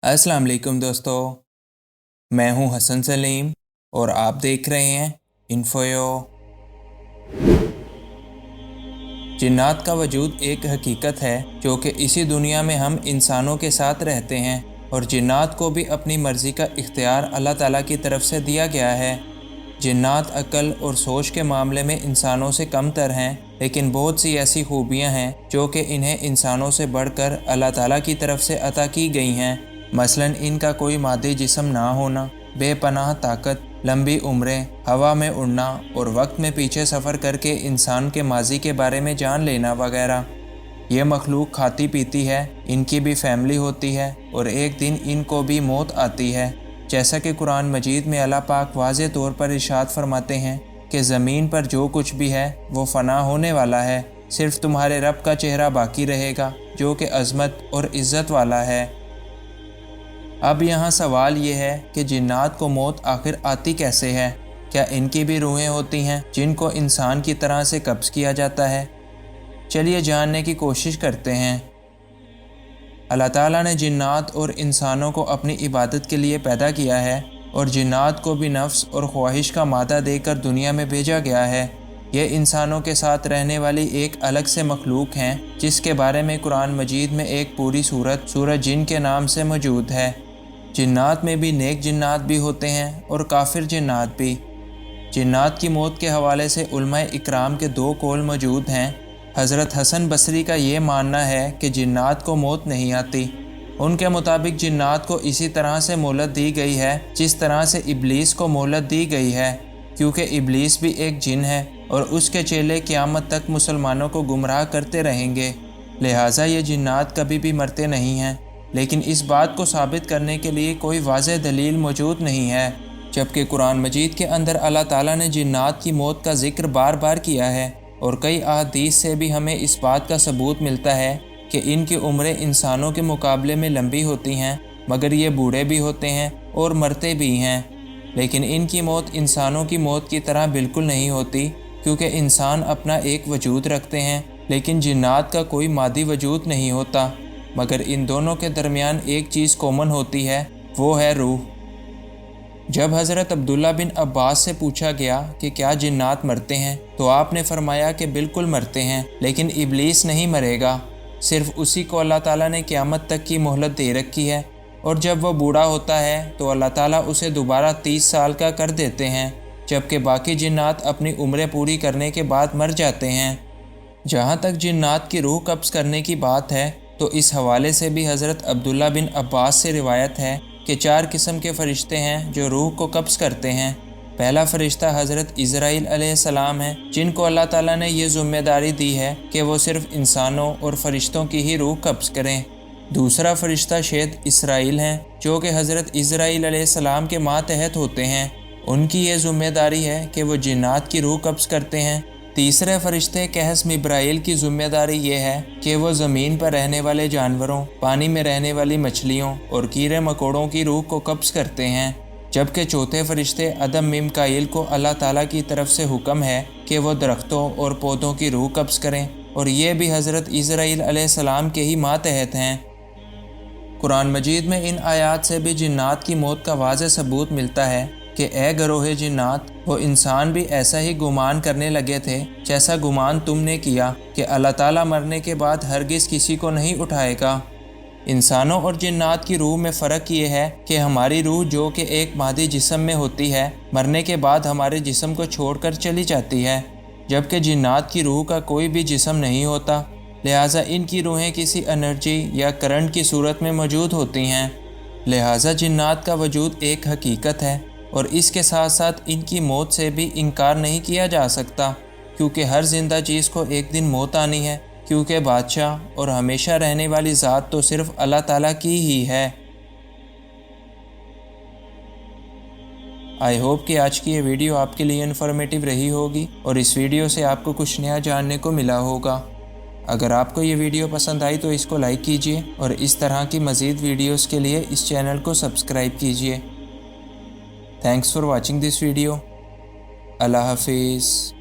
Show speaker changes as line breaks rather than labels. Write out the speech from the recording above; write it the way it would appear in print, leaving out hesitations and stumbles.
अस्सलाम वालेकुम दोस्तों, मैं हूं हसन सलीम और आप देख रहे हैं इन्फोयो। जिन्नात का वजूद एक हकीकत है जो कि इसी दुनिया में हम इंसानों के साथ रहते हैं और जिन्नात को भी अपनी मर्ज़ी का इख्तियार अल्लाह ताला की तरफ से दिया गया है। जिन्नात अक्ल और सोच के मामले में इंसानों से कमतर हैं, लेकिन बहुत सी ऐसी खूबियां हैं जो कि इन्हें इंसानों से बढ़कर अल्लाह ताला की तरफ से अता की गई हैं। मसलन इनका कोई मादी जिस्म ना होना, बेपनाह ताकत, लंबी उम्रें, हवा में उड़ना और वक्त में पीछे सफ़र करके इंसान के माजी के बारे में जान लेना वगैरह। ये मखलूक खाती पीती है, इनकी भी फैमिली होती है और एक दिन इनको भी मौत आती है। जैसा कि कुरान मजीद में अल्लाह पाक वाज़े तौर पर इरशाद फरमाते हैं कि ज़मीन पर जो कुछ भी है वो फ़ना होने वाला है, सिर्फ तुम्हारे रब का चेहरा बाकी रहेगा जो कि अज़मत और इज़्ज़त वाला है। अब यहाँ सवाल ये है कि जिन्नात को मौत आखिर आती कैसे है? क्या इनकी भी रूहें होती हैं जिनको इंसान की तरह से कब्ज़ किया जाता है? चलिए जानने की कोशिश करते हैं। अल्लाह ताला ने जिन्नात और इंसानों को अपनी इबादत के लिए पैदा किया है और जिन्नात को भी नफ्स और ख्वाहिश का मादा देकर दुनिया में भेजा गया है। ये इंसानों के साथ रहने वाली एक अलग से मखलूक हैं जिसके बारे में कुरान मजीद में एक पूरी सूरत जिन के नाम से मौजूद है। जिन्नात में भी नेक जिन्नात भी होते हैं और काफिर जिन्नात भी। जिन्नात की मौत के हवाले से उलमाए इकराम के दो कौल मौजूद हैं। हज़रत हसन बसरी का ये मानना है कि जिन्नात को मौत नहीं आती। उनके मुताबिक जिन्नात को इसी तरह से मोहलत दी गई है जिस तरह से इब्लीस को मोहलत दी गई है, क्योंकि इब्लीस भी एक जिन है और उसके चेले क़यामत तक मुसलमानों को गुमराह करते रहेंगे। लिहाजा ये जिन्नात कभी भी मरते नहीं हैं, लेकिन इस बात को साबित करने के लिए कोई वाज़ेह दलील मौजूद नहीं है। जबकि कुरान मजीद के अंदर अल्लाह ताला ने जिन्नात की मौत का जिक्र बार बार किया है और कई अहादीस से भी हमें इस बात का सबूत मिलता है कि इनकी उम्रें इंसानों के मुकाबले में लंबी होती हैं, मगर ये बूढ़े भी होते हैं और मरते भी हैं। लेकिन इनकी मौत इंसानों की मौत की तरह बिल्कुल नहीं होती, क्योंकि इंसान अपना एक वजूद रखते हैं लेकिन जिन्नात का कोई मादी वजूद नहीं होता। मगर इन दोनों के दरमियान एक चीज़ कॉमन होती है, वो है रूह। जब हज़रत अब्दुल्ला बिन अब्बास से पूछा गया कि क्या जिन्नात मरते हैं, तो आपने फरमाया कि बिल्कुल मरते हैं, लेकिन इब्लीस नहीं मरेगा। सिर्फ उसी को अल्लाह ताला ने क़यामत तक की मोहलत दे रखी है और जब वह बूढ़ा होता है तो अल्लाह ताला उसे दोबारा 30 साल का कर देते हैं, जबकि बाकी जिन्नात अपनी उम्रें पूरी करने के बाद मर जाते हैं। जहाँ तक जिन्नात की रूह कब्ज़ करने की बात है, तो इस हवाले से भी हज़रत अब्दुल्ला बिन अब्बास से रिवायत है कि 4 किस्म के फ़रिश्ते हैं जो रूह को कब्ज़ करते हैं। पहला फ़रिश्ता हज़रत इज़राइल अलैहिस्सलाम है, जिनको अल्लाह ताला ने ये ज़िम्मेदारी दी है कि वो सिर्फ़ इंसानों और फ़रिश्तों की ही रूह कब्ज़ करें। दूसरा फ़रिश्ता शेद इसराइल हैं, जो कि हज़रत इज़राइल अलैहिस्सलाम के मातहत होते हैं। उनकी ये ज़िम्मेदारी है कि वो जिन्नात की रूह कब्ज़ करते हैं। तीसरे फ़रिश्ते कहस मिब्राइल की ज़िम्मेदारी ये है कि वो ज़मीन पर रहने वाले जानवरों, पानी में रहने वाली मछलियों और कीड़े मकोड़ों की रूह को कब्ज़ करते हैं। जबकि चौथे फ़रिश्ते अदम मिकाईल को अल्लाह ताला की तरफ से हुक्म है कि वो दरख्तों और पौधों की रूह कब्ज़ करें, और ये भी हज़रत इज़राइल अलैहिस्सलाम के ही मातहत हैं। कुरान मजीद में इन आयात से भी जिन्नात की मौत का वाज़ेह सबूत मिलता है कि ए गरोह जिन्नात, वो इंसान भी ऐसा ही गुमान करने लगे थे जैसा गुमान तुमने किया कि अल्लाह ताला मरने के बाद हरगिज़ किसी को नहीं उठाएगा। इंसानों और जिन्नात की रूह में फ़र्क ये है कि हमारी रूह जो कि एक मादी जिस्म में होती है, मरने के बाद हमारे जिस्म को छोड़कर चली जाती है, जबकि जिन्नात की रूह का कोई भी जिस्म नहीं होता। लिहाजा इनकी रूहें किसी एनर्जी या करंट की सूरत में मौजूद होती हैं। लिहाजा जिन्नात का वजूद एक हकीकत है और इसके साथ साथ इनकी मौत से भी इनकार नहीं किया जा सकता, क्योंकि हर जिंदा चीज़ को एक दिन मौत आनी है, क्योंकि बादशाह और हमेशा रहने वाली ज़ात तो सिर्फ अल्लाह ताला की ही है। आई होप कि आज की ये वीडियो आपके लिए इन्फॉर्मेटिव रही होगी और इस वीडियो से आपको कुछ नया जानने को मिला होगा। अगर आपको ये वीडियो पसंद आई तो इसको लाइक कीजिए और इस तरह की मज़ीद वीडियोस के लिए इस चैनल को सब्सक्राइब कीजिए। Thanks for watching this video. Allah हाफिज़।